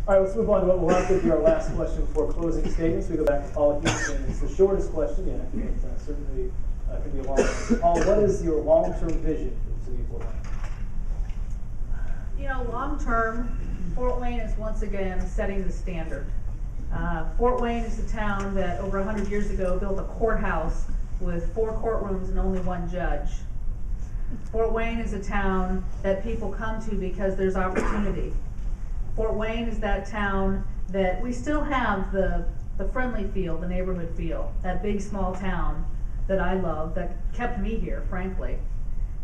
All right, let's move on to what will have to be our last question for closing statements. We go back to Paula Hughes, and it's the shortest question yet, but certainly can be a long one. Paula, what is your long-term vision for the city of Fort Wayne? You know, long-term, Fort Wayne is once again setting the standard. Fort Wayne is a town that over 100 years ago built a courthouse with 4 courtrooms and only 1 judge. Fort Wayne is a town that people come to because there's opportunity. Fort Wayne is that town that we still have the friendly feel, the neighborhood feel, that big small town that I love, that kept me here, frankly,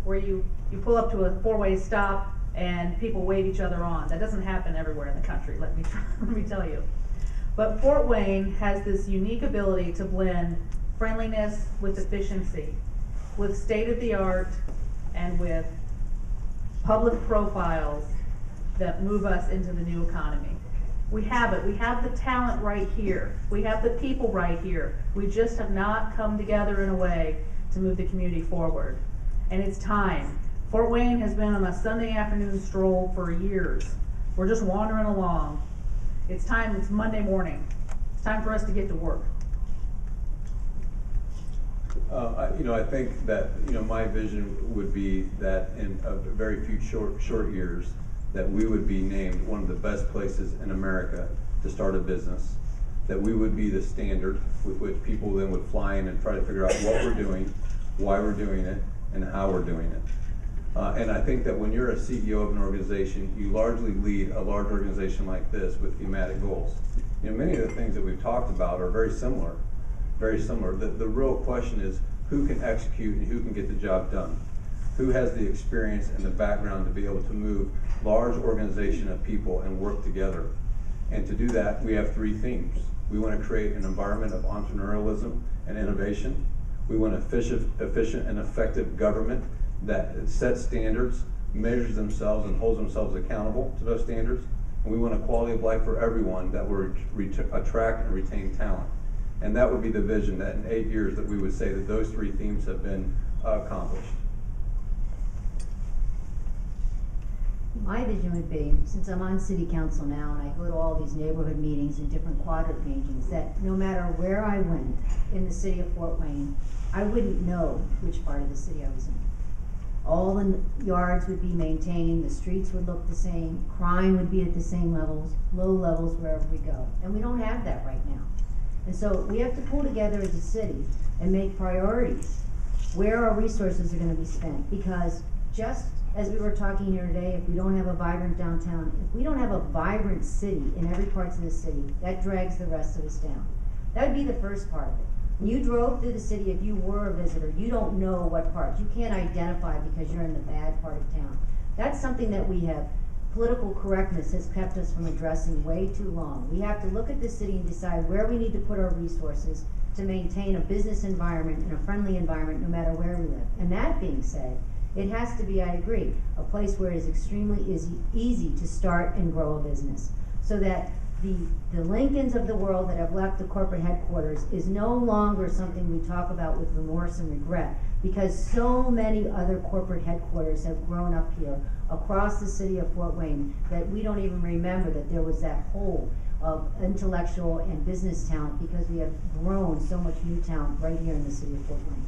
where you pull up to a 4-way stop and people wave each other on. That doesn't happen everywhere in the country, let me tell you. But Fort Wayne has this unique ability to blend friendliness with efficiency, with state-of-the-art and with public profiles that move us into the new economy. We have it. We have the talent right here. We have the people right here. We just have not come together in a way to move the community forward. And it's time. Fort Wayne has been on a Sunday afternoon stroll for years. We're just wandering along. It's time. It's Monday morning. It's time for us to get to work. I think that my vision would be that in a very few short years, that we would be named one of the best places in America to start a business, that we would be the standard with which people then would fly in and try to figure out what we're doing, why we're doing it, and how we're doing it. And I think that when you're a CEO of an organization, you largely lead a large organization like this with thematic goals. Many of the things that we've talked about are very similar. The real question is who can execute and who can get the job done? Who has the experience and the background to be able to move large organization of people and work together? And to do that, we have 3 themes. We want to create an environment of entrepreneurialism and innovation. We want efficient and effective government that sets standards, measures themselves, and holds themselves accountable to those standards. And we want a quality of life for everyone that will attract and retain talent. And that would be the vision, that in 8 years that we would say that those 3 themes have been accomplished. My vision would be, since I'm on city council now and I go to all these neighborhood meetings and different quadrant meetings, that no matter where I went in the city of Fort Wayne, I wouldn't know which part of the city I was in. All the yards would be maintained, the streets would look the same, crime would be at the same levels, low levels wherever we go. And we don't have that right now. And so we have to pull together as a city and make priorities where our resources are going to be spent, because just as we were talking here today, if we don't have a vibrant downtown, if we don't have a vibrant city in every part of the city, that drags the rest of us down. That would be the first part of it. When you drove through the city, if you were a visitor, you don't know what part. You can't identify because you're in the bad part of town. That's something that we have. Political correctness has kept us from addressing way too long. We have to look at the city and decide where we need to put our resources to maintain a business environment and a friendly environment no matter where we live. And that being said, it has to be, I agree, a place where it is extremely easy to start and grow a business, so that the Lincolns of the world that have left the corporate headquarters is no longer something we talk about with remorse and regret, because so many other corporate headquarters have grown up here across the city of Fort Wayne that we don't even remember that there was that hole of intellectual and business talent, because we have grown so much new talent right here in the city of Fort Wayne.